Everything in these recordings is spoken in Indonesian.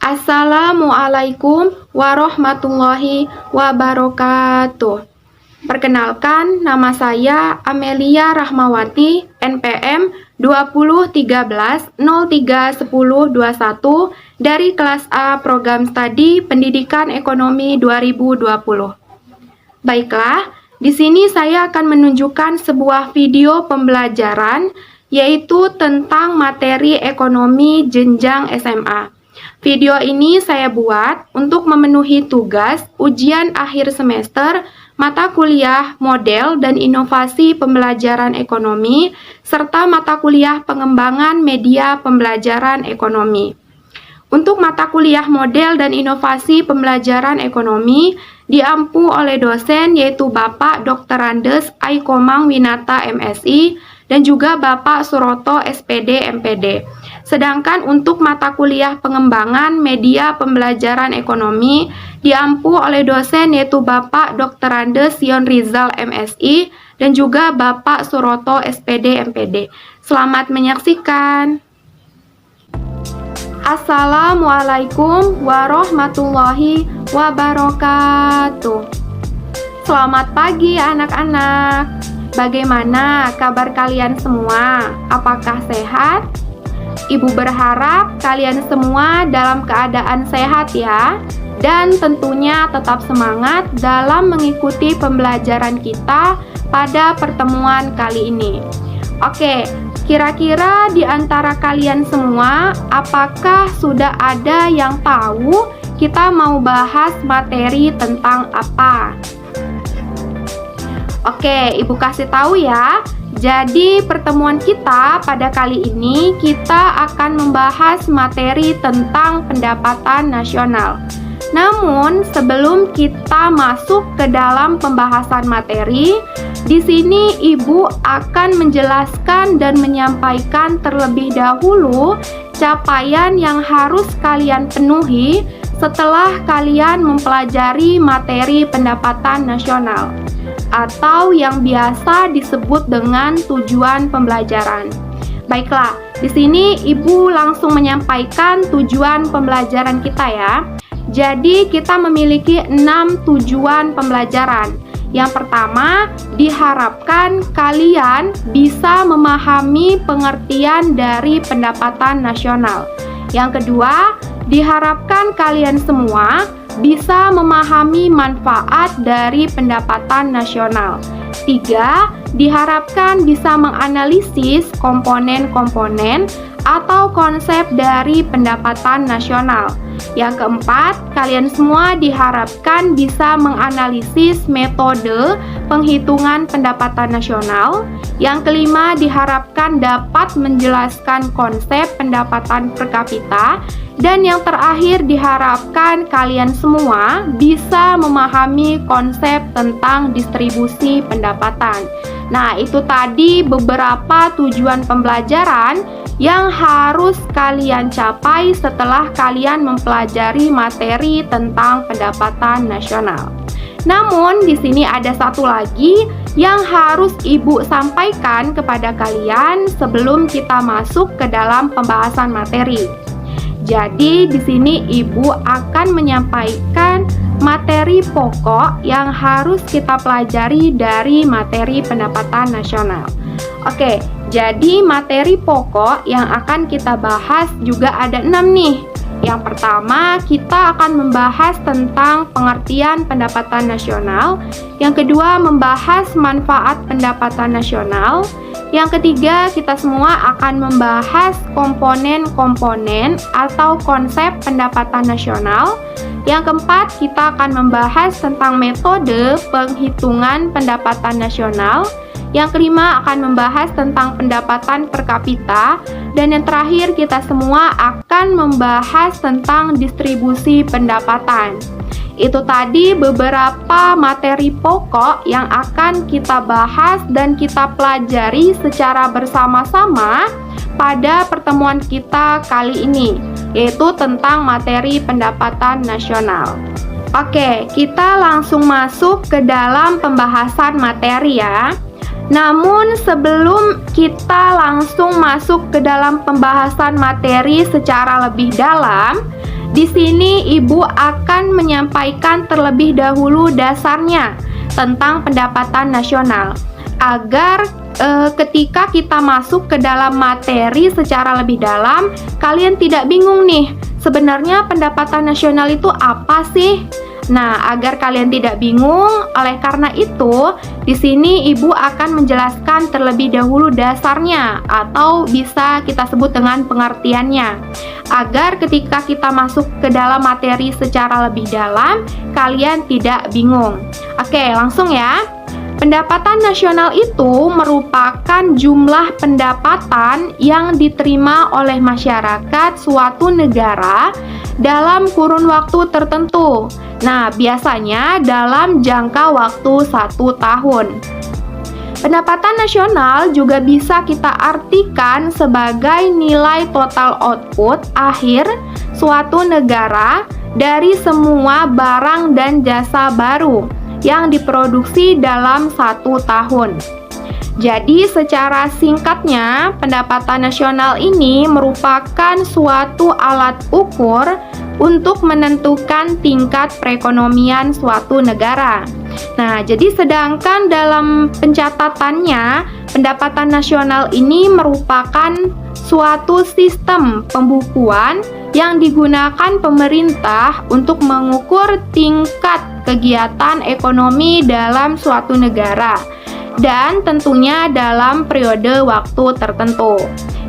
Assalamualaikum warahmatullahi wabarakatuh. Perkenalkan, nama saya Amelia Rahmawati, NPM 2013-03-10-21 dari kelas A Program Studi Pendidikan Ekonomi 2020. Baiklah, di sini saya akan menunjukkan sebuah video pembelajaran yaitu tentang materi ekonomi jenjang SMA. Video ini saya buat untuk memenuhi tugas ujian akhir semester mata kuliah model dan inovasi pembelajaran ekonomi serta mata kuliah pengembangan media pembelajaran ekonomi. Untuk mata kuliah model dan inovasi pembelajaran ekonomi diampu oleh dosen yaitu Bapak Dr. Andes Aikomang Winata MSI dan juga Bapak Suroto SPD MPD. Sedangkan untuk mata kuliah pengembangan media pembelajaran ekonomi diampu oleh dosen yaitu Bapak Dr. Andes Sion Rizal MSI dan juga Bapak Suroto SPD MPD. Selamat menyaksikan. Assalamualaikum warahmatullahi wabarakatuh. Selamat pagi anak-anak. Bagaimana kabar kalian semua? Apakah sehat? Ibu berharap kalian semua dalam keadaan sehat ya, dan tentunya tetap semangat dalam mengikuti pembelajaran kita pada pertemuan kali ini. Oke, kira-kira di antara kalian semua, apakah sudah ada yang tahu kita mau bahas materi tentang apa? Oke, Ibu kasih tahu ya. Jadi pertemuan kita pada kali ini kita akan membahas materi tentang pendapatan nasional. Namun sebelum kita masuk ke dalam pembahasan materi, di sini Ibu akan menjelaskan dan menyampaikan terlebih dahulu capaian yang harus kalian penuhi setelah kalian mempelajari materi pendapatan nasional, atau yang biasa disebut dengan tujuan pembelajaran. Baiklah, di sini Ibu langsung menyampaikan tujuan pembelajaran kita ya. Jadi kita memiliki 6 tujuan pembelajaran. Yang pertama, diharapkan kalian bisa memahami pengertian dari pendapatan nasional. Yang kedua, diharapkan kalian semua bisa memahami manfaat dari pendapatan nasional. 3. Diharapkan bisa menganalisis komponen-komponen atau konsep dari pendapatan nasional. Yang keempat, kalian semua diharapkan bisa menganalisis metode penghitungan pendapatan nasional. Yang kelima, diharapkan dapat menjelaskan konsep pendapatan per kapita. Dan yang terakhir, diharapkan kalian semua bisa memahami konsep tentang distribusi pendapatan. Nah, itu tadi beberapa tujuan pembelajaran yang harus kalian capai setelah kalian mempelajari materi tentang pendapatan nasional. Namun, di sini ada satu lagi yang harus Ibu sampaikan kepada kalian sebelum kita masuk ke dalam pembahasan materi. Jadi di sini Ibu akan menyampaikan materi pokok yang harus kita pelajari dari materi pendapatan nasional. Oke, jadi materi pokok yang akan kita bahas juga ada 6 nih. Yang pertama, kita akan membahas tentang pengertian pendapatan nasional. Yang kedua, membahas manfaat pendapatan nasional. Yang ketiga, kita semua akan membahas komponen-komponen atau konsep pendapatan nasional. Yang keempat, kita akan membahas tentang metode penghitungan pendapatan nasional. Yang kelima, akan membahas tentang pendapatan per kapita. Dan yang terakhir, kita semua akan membahas tentang distribusi pendapatan. Itu tadi beberapa materi pokok yang akan kita bahas dan kita pelajari secara bersama-sama pada pertemuan kita kali ini, yaitu tentang materi pendapatan nasional. Oke, kita langsung masuk ke dalam pembahasan materi ya. Namun sebelum kita langsung masuk ke dalam pembahasan materi secara lebih dalam, Di sini Ibu akan menyampaikan terlebih dahulu dasarnya tentang pendapatan nasional agar ketika kita masuk ke dalam materi secara lebih dalam, kalian tidak bingung nih, sebenarnya pendapatan nasional itu apa sih? Nah, agar kalian tidak bingung, oleh karena itu, di sini Ibu akan menjelaskan terlebih dahulu dasarnya atau bisa kita sebut dengan pengertiannya. Agar ketika kita masuk ke dalam materi secara lebih dalam, kalian tidak bingung. Oke, langsung ya. Pendapatan nasional itu merupakan jumlah pendapatan yang diterima oleh masyarakat suatu negara dalam kurun waktu tertentu. Nah, biasanya dalam jangka waktu 1 tahun. Pendapatan nasional juga bisa kita artikan sebagai nilai total output akhir suatu negara dari semua barang dan jasa baru yang diproduksi dalam 1 tahun. Jadi secara singkatnya, pendapatan nasional ini merupakan suatu alat ukur untuk menentukan tingkat perekonomian suatu negara. Nah, jadi sedangkan dalam pencatatannya, pendapatan nasional ini merupakan suatu sistem pembukuan yang digunakan pemerintah untuk mengukur tingkat kegiatan ekonomi dalam suatu negara dan tentunya dalam periode waktu tertentu.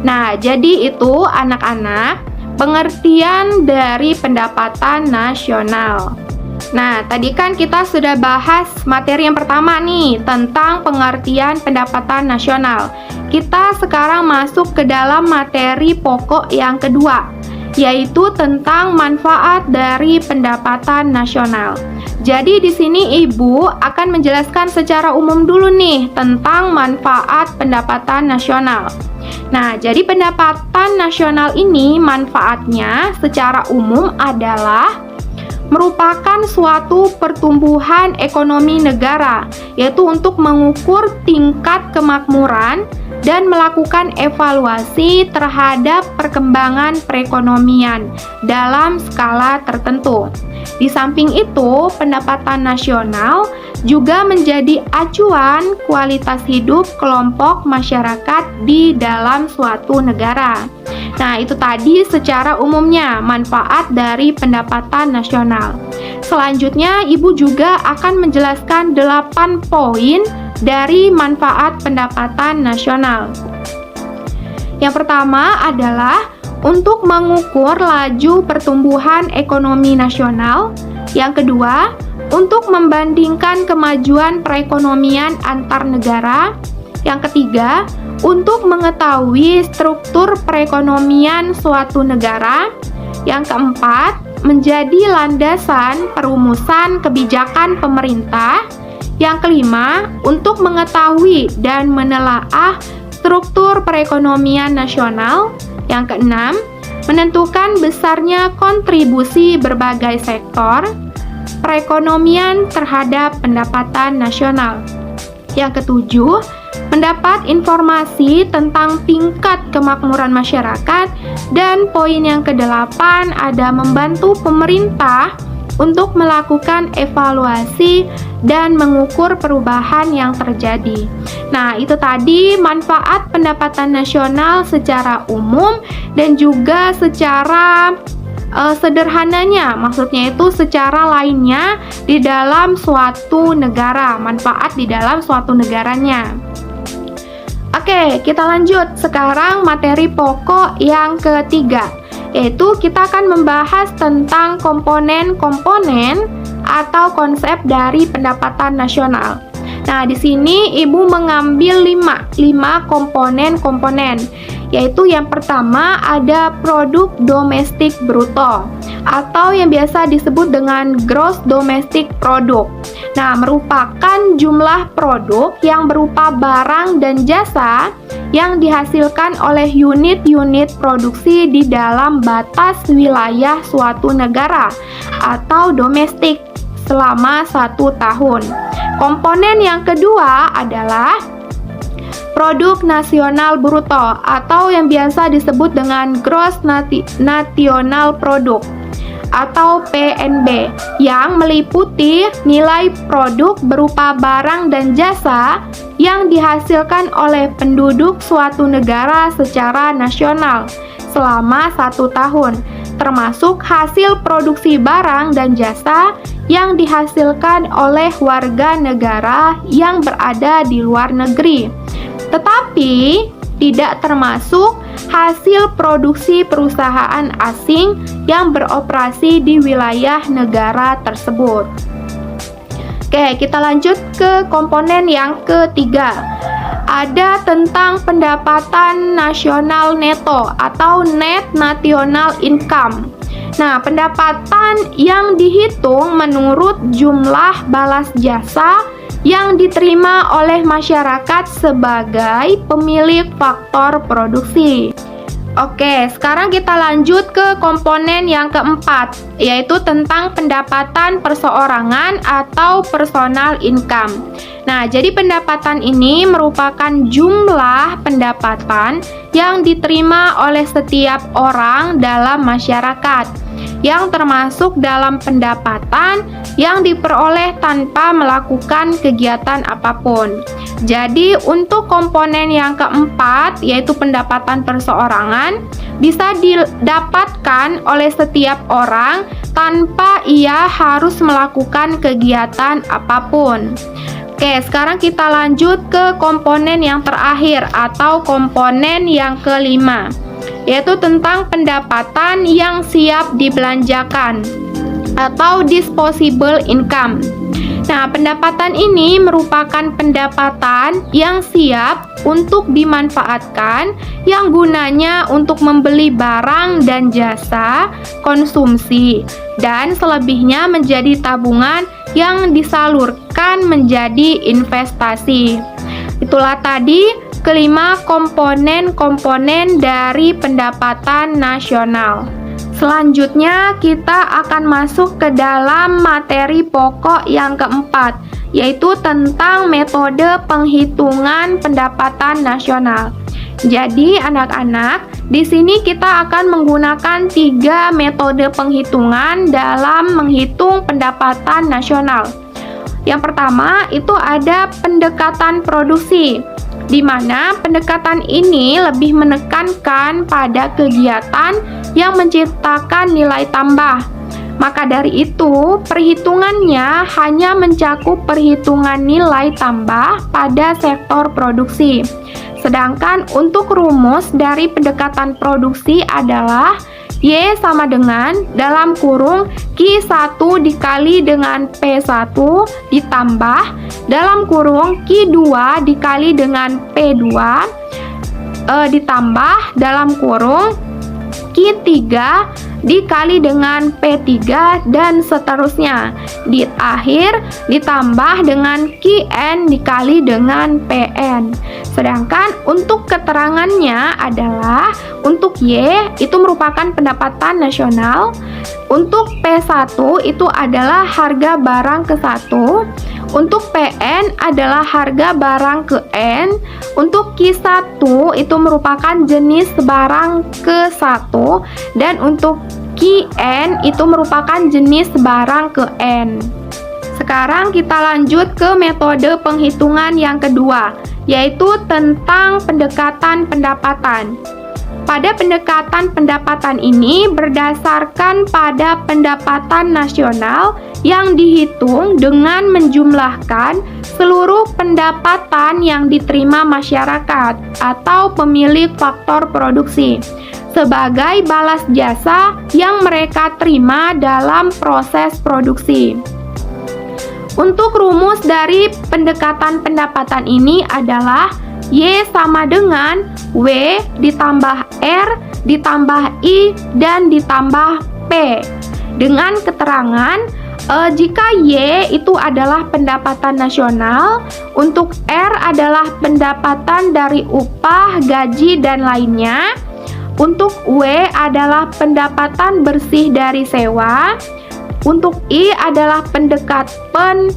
Nah, jadi itu anak-anak pengertian dari pendapatan nasional. Nah, tadi kan kita sudah bahas materi yang pertama nih tentang pengertian pendapatan nasional. Kita sekarang masuk ke dalam materi pokok yang kedua, yaitu tentang manfaat dari pendapatan nasional. Jadi di sini Ibu akan menjelaskan secara umum dulu nih tentang manfaat pendapatan nasional. Nah, jadi pendapatan nasional ini manfaatnya secara umum adalah merupakan suatu pertumbuhan ekonomi negara, yaitu untuk mengukur tingkat kemakmuran dan melakukan evaluasi terhadap perkembangan perekonomian dalam skala tertentu. Di samping itu, pendapatan nasional juga menjadi acuan kualitas hidup kelompok masyarakat di dalam suatu negara. Nah, itu tadi secara umumnya manfaat dari pendapatan nasional. Selanjutnya, Ibu juga akan menjelaskan 8 poin dari manfaat pendapatan nasional. Yang pertama adalah untuk mengukur laju pertumbuhan ekonomi nasional. Yang kedua, untuk membandingkan kemajuan perekonomian antar negara. Yang ketiga, untuk mengetahui struktur perekonomian suatu negara. Yang keempat, menjadi landasan perumusan kebijakan pemerintah. Yang kelima, untuk mengetahui dan menelaah struktur perekonomian nasional. Yang keenam, menentukan besarnya kontribusi berbagai sektor perekonomian terhadap pendapatan nasional. Yang ketujuh, mendapat informasi tentang tingkat kemakmuran masyarakat. Dan poin yang kedelapan ada membantu pemerintah untuk melakukan evaluasi dan mengukur perubahan yang terjadi. Nah, itu tadi manfaat pendapatan nasional secara umum dan juga secara sederhananya, maksudnya itu secara lainnya di dalam suatu negara, manfaat di dalam suatu negaranya. Oke, kita lanjut sekarang materi pokok yang ketiga, yaitu kita akan membahas tentang komponen-komponen atau konsep dari pendapatan nasional. Nah, di sini Ibu mengambil 5 komponen-komponen, yaitu yang pertama ada produk domestik bruto atau yang biasa disebut dengan gross domestic product. Nah, merupakan jumlah produk yang berupa barang dan jasa yang dihasilkan oleh unit-unit produksi di dalam batas wilayah suatu negara atau domestik selama 1 tahun. Komponen yang kedua adalah produk nasional bruto atau yang biasa disebut dengan gross national product atau PNB yang meliputi nilai produk berupa barang dan jasa yang dihasilkan oleh penduduk suatu negara secara nasional selama 1 tahun, termasuk hasil produksi barang dan jasa yang dihasilkan oleh warga negara yang berada di luar negeri, tetapi tidak termasuk hasil produksi perusahaan asing yang beroperasi di wilayah negara tersebut. Oke, kita lanjut ke komponen yang ketiga. Ada tentang pendapatan nasional neto atau net national income. Nah, pendapatan yang dihitung menurut jumlah balas jasa yang diterima oleh masyarakat sebagai pemilik faktor produksi. Oke, sekarang kita lanjut ke komponen yang keempat, yaitu tentang pendapatan perseorangan atau personal income. Nah, jadi pendapatan ini merupakan jumlah pendapatan yang diterima oleh setiap orang dalam masyarakat, yang termasuk dalam pendapatan yang diperoleh tanpa melakukan kegiatan apapun. Jadi untuk komponen yang keempat, yaitu pendapatan perseorangan, bisa didapatkan oleh setiap orang tanpa ia harus melakukan kegiatan apapun. Oke, sekarang kita lanjut ke komponen yang terakhir atau komponen yang kelima, yaitu tentang pendapatan yang siap dibelanjakan atau disposable income. Nah, pendapatan ini merupakan pendapatan yang siap untuk dimanfaatkan yang gunanya untuk membeli barang dan jasa konsumsi dan selebihnya menjadi tabungan yang disalurkan menjadi investasi. Itulah tadi kelima komponen-komponen dari pendapatan nasional. Selanjutnya kita akan masuk ke dalam materi pokok yang keempat, yaitu tentang metode penghitungan pendapatan nasional. Jadi anak-anak, di sini kita akan menggunakan 3 metode penghitungan dalam menghitung pendapatan nasional. Yang pertama itu ada pendekatan produksi, di mana pendekatan ini lebih menekankan pada kegiatan yang menciptakan nilai tambah. Maka dari itu, perhitungannya hanya mencakup perhitungan nilai tambah pada sektor produksi. Sedangkan untuk rumus dari pendekatan produksi adalah Y sama dengan dalam kurung Q1 dikali dengan P1 ditambah dalam kurung Q2 dikali dengan P2 ditambah dalam kurung Q3 dikali dengan P3 dan seterusnya. Di akhir ditambah dengan Qn dikali dengan Pn. Sedangkan untuk keterangannya adalah untuk Y itu merupakan pendapatan nasional, untuk P1 itu adalah harga barang ke-1, untuk Pn adalah harga barang ke-N, untuk Q1 itu merupakan jenis barang ke-1, dan untuk Qn itu merupakan jenis barang ke-N. Sekarang kita lanjut ke metode penghitungan yang kedua, yaitu tentang pendekatan pendapatan. Pada pendekatan pendapatan ini berdasarkan pada pendapatan nasional yang dihitung dengan menjumlahkan seluruh pendapatan yang diterima masyarakat atau pemilik faktor produksi sebagai balas jasa yang mereka terima dalam proses produksi. Untuk rumus dari pendekatan pendapatan ini adalah Y sama dengan W ditambah R ditambah I dan ditambah P. Dengan keterangan jika Y itu adalah pendapatan nasional, untuk R adalah pendapatan dari upah, gaji, dan lainnya, untuk W adalah pendapatan bersih dari sewa, untuk I adalah pendapatan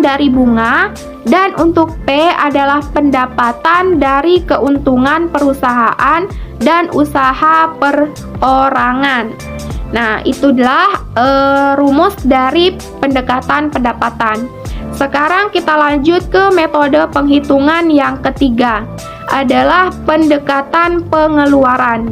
dari bunga, dan untuk P adalah pendapatan dari keuntungan perusahaan dan usaha perorangan. Nah, itulah rumus dari pendekatan pendapatan. Sekarang kita lanjut ke metode penghitungan yang ketiga, adalah pendekatan pengeluaran.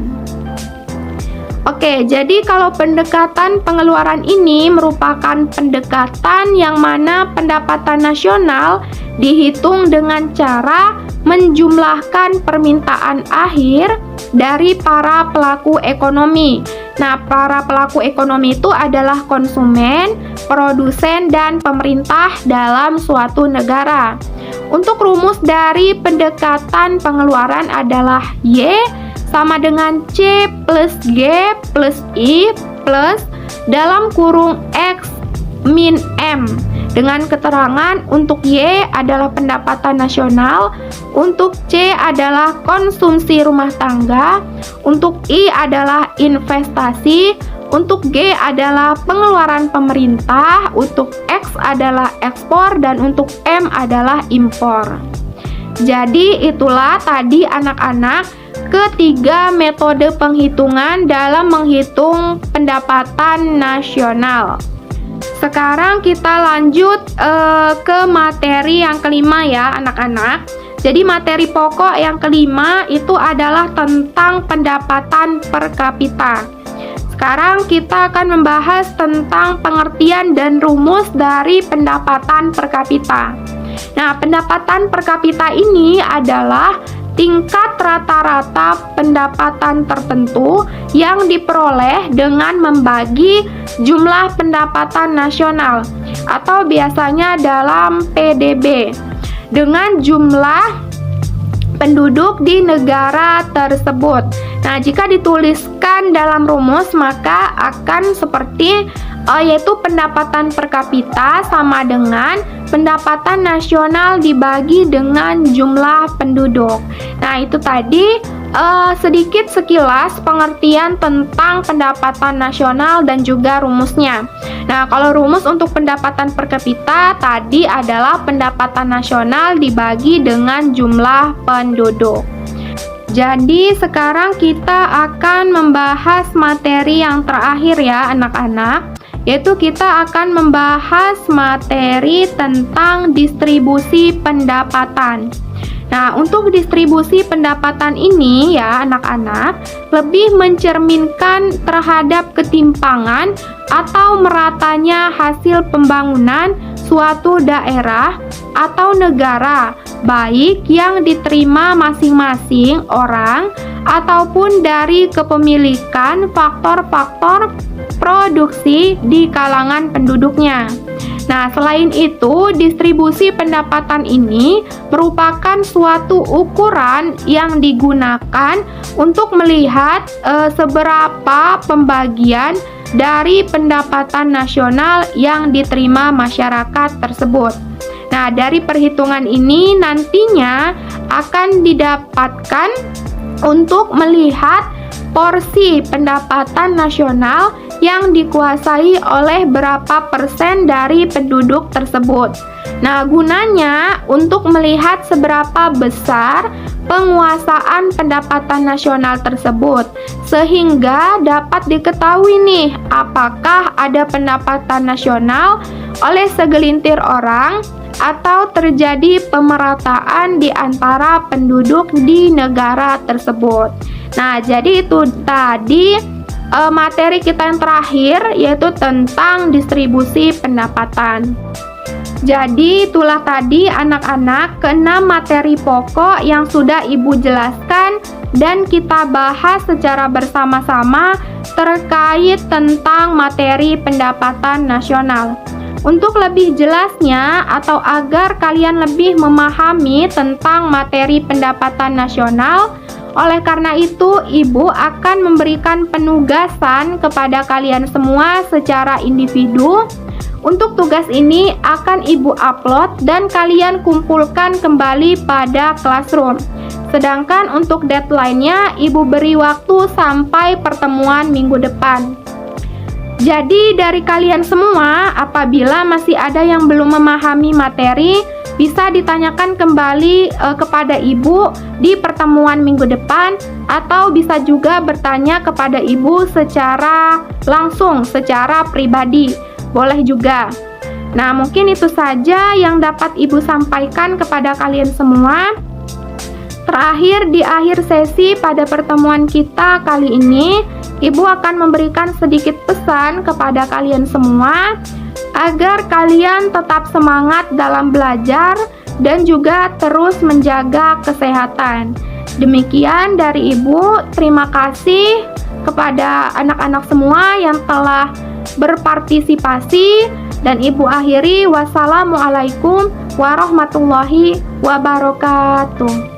Oke, jadi kalau pendekatan pengeluaran ini merupakan pendekatan yang mana pendapatan nasional dihitung dengan cara menjumlahkan permintaan akhir dari para pelaku ekonomi. Nah, para pelaku ekonomi itu adalah konsumen, produsen, dan pemerintah dalam suatu negara. Untuk rumus dari pendekatan pengeluaran adalah Y sama dengan C plus G plus I plus dalam kurung X min M, dengan keterangan untuk Y adalah pendapatan nasional, untuk C adalah konsumsi rumah tangga, untuk I adalah investasi, untuk G adalah pengeluaran pemerintah, untuk X adalah ekspor, dan untuk M adalah impor. Jadi itulah tadi anak-anak ketiga metode penghitungan dalam menghitung pendapatan nasional. Sekarang kita lanjut ke materi yang kelima ya anak-anak. Jadi materi pokok yang kelima itu adalah tentang pendapatan per kapita. Sekarang kita akan membahas tentang pengertian dan rumus dari pendapatan per kapita. Nah, pendapatan per kapita ini adalah tingkat rata-rata pendapatan tertentu yang diperoleh dengan membagi jumlah pendapatan nasional atau biasanya dalam PDB dengan jumlah penduduk di negara tersebut. Nah, jika dituliskan dalam rumus maka akan seperti yaitu pendapatan per kapita sama dengan pendapatan nasional dibagi dengan jumlah penduduk. Nah, itu tadi sedikit sekilas pengertian tentang pendapatan nasional dan juga rumusnya. Nah, kalau rumus untuk pendapatan per kapita tadi adalah pendapatan nasional dibagi dengan jumlah penduduk. Jadi sekarang kita akan membahas materi yang terakhir ya anak-anak, yaitu kita akan membahas materi tentang distribusi pendapatan. Nah, untuk distribusi pendapatan ini ya anak-anak lebih mencerminkan terhadap ketimpangan atau meratanya hasil pembangunan suatu daerah atau negara, baik yang diterima masing-masing orang ataupun dari kepemilikan faktor-faktor produksi di kalangan penduduknya. Nah, selain itu, distribusi pendapatan ini merupakan suatu ukuran yang digunakan untuk melihat seberapa pembagian dari pendapatan nasional yang diterima masyarakat tersebut. Nah, dari perhitungan ini nantinya akan didapatkan untuk melihat porsi pendapatan nasional yang dikuasai oleh berapa persen dari penduduk tersebut. Nah, gunanya untuk melihat seberapa besar penguasaan pendapatan nasional tersebut, sehingga dapat diketahui nih apakah ada pendapatan nasional oleh segelintir orang atau terjadi pemerataan di antara penduduk di negara tersebut. Nah, jadi itu tadi materi kita yang terakhir, yaitu tentang distribusi pendapatan. Jadi itulah tadi anak-anak keenam materi pokok yang sudah Ibu jelaskan dan kita bahas secara bersama-sama terkait tentang materi pendapatan nasional. Untuk lebih jelasnya atau agar kalian lebih memahami tentang materi pendapatan nasional, oleh karena itu Ibu akan memberikan penugasan kepada kalian semua secara individu. Untuk tugas ini akan Ibu upload dan kalian kumpulkan kembali pada Classroom. Sedangkan untuk deadline-nya Ibu beri waktu sampai pertemuan minggu depan. Jadi dari kalian semua, apabila masih ada yang belum memahami materi, bisa ditanyakan kembali kepada Ibu di pertemuan minggu depan, atau bisa juga bertanya kepada Ibu secara langsung, secara pribadi. Boleh juga. Nah, mungkin itu saja yang dapat Ibu sampaikan kepada kalian semua. Terakhir, di akhir sesi pada pertemuan kita kali ini, Ibu akan memberikan sedikit pesan kepada kalian semua agar kalian tetap semangat dalam belajar dan juga terus menjaga kesehatan. Demikian dari Ibu. Terima kasih kepada anak-anak semua yang telah berpartisipasi, dan Ibu akhiri, wassalamualaikum warahmatullahi wabarakatuh.